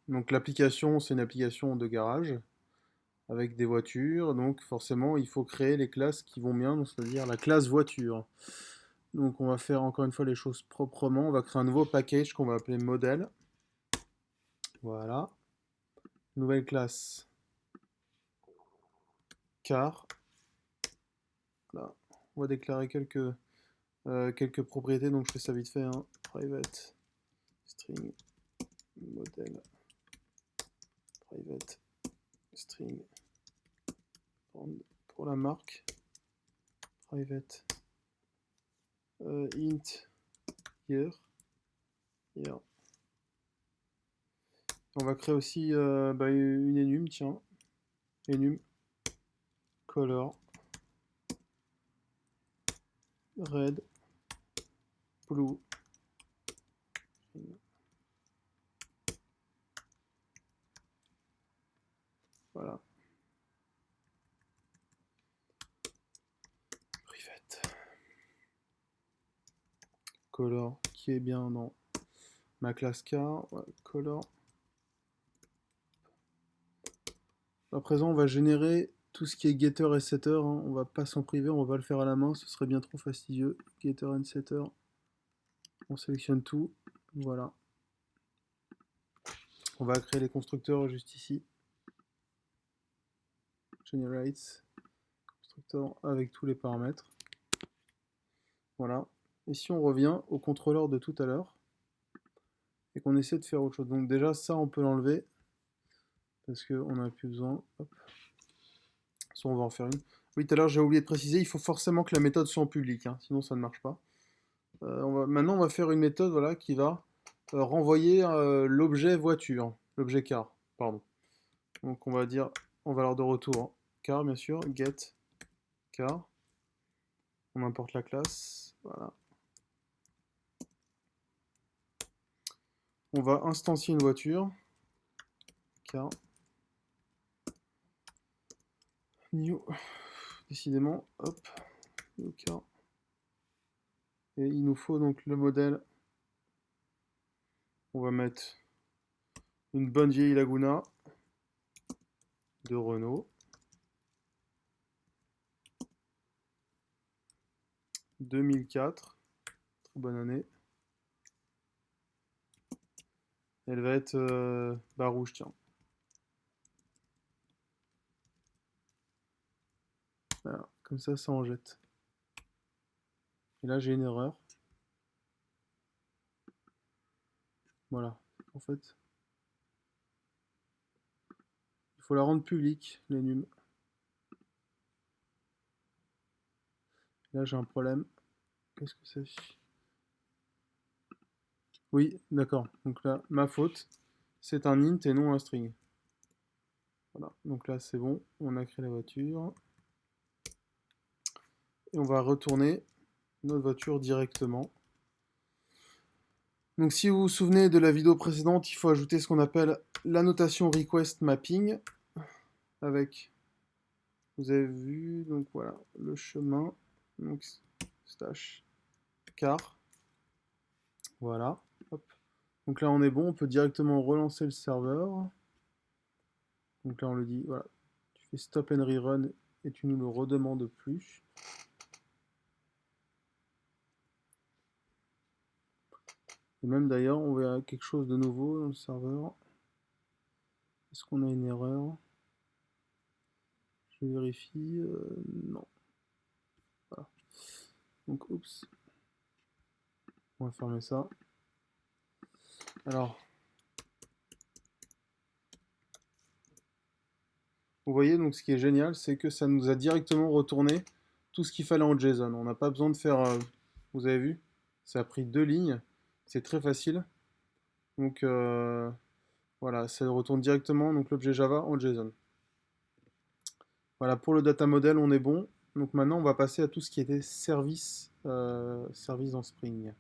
Donc l'application, c'est une application de garage avec des voitures. Donc forcément, il faut créer les classes qui vont bien, donc c'est-à-dire la classe voiture. Donc on va faire encore une fois les choses proprement. On va créer un nouveau package qu'on va appeler modèle. Voilà. Nouvelle classe car. Là. On va déclarer quelques propriétés. Donc je fais ça vite fait, hein. Private string modèle. Private string pour la marque. Private int year. Year. On va créer aussi une enum, tiens. Enum color red blue. Voilà. Private color qui est bien dans ma classe car. Ouais, color. À présent, on va générer tout ce qui est getter et setter, hein. On va pas s'en priver, on va pas le faire à la main, ce serait bien trop fastidieux. Getter and setter. On sélectionne tout. Voilà. On va créer les constructeurs juste ici. Generate. Constructeur avec tous les paramètres. Voilà. Et si on revient au contrôleur de tout à l'heure et qu'on essaie de faire autre chose. Donc déjà ça on peut l'enlever parce qu'on n'a plus besoin. Hop. Soit on va en faire une. Oui, tout à l'heure j'ai oublié de préciser, il faut forcément que la méthode soit en public, hein, sinon ça ne marche pas. Maintenant on va faire une méthode voilà, qui va renvoyer l'objet voiture, l'objet car, pardon. Donc on va dire en valeur de retour hein, car bien sûr, get car. On importe la classe, voilà. On va instancier une voiture, car new, décidément, hop, new car. Et il nous faut donc le modèle. On va mettre une bonne vieille Laguna de Renault. 2004, très bonne année. Elle va être rouge, tiens. Voilà, comme ça en jette. Et là, j'ai une erreur. Voilà, en fait, il faut la rendre publique, l'enum. Là, j'ai un problème. Qu'est-ce que c'est? Oui, d'accord. Donc là, ma faute, c'est un int et non un string. Voilà, donc là, c'est bon. On a créé la voiture. Et on va retourner notre voiture directement. Donc si vous vous souvenez de la vidéo précédente, il faut ajouter ce qu'on appelle l'annotation request mapping avec, vous avez vu, donc voilà, le chemin, donc slash car, voilà, hop. Donc là on est bon, on peut directement relancer le serveur. Donc là on le dit, voilà, tu fais stop and rerun et tu nous le redemandes plus. Et même d'ailleurs, on verra quelque chose de nouveau dans le serveur. Est-ce qu'on a une erreur? Je vérifie. Non. Voilà. Donc, oups. On va fermer ça. Alors, vous voyez, donc ce qui est génial, c'est que ça nous a directement retourné tout ce qu'il fallait en JSON. On n'a pas besoin de faire. Vous avez vu? Ça a pris 2 lignes. C'est très facile. Donc, voilà, ça retourne directement donc l'objet Java en JSON. Voilà, pour le data model, on est bon. Donc maintenant, on va passer à tout ce qui était service, service dans Spring.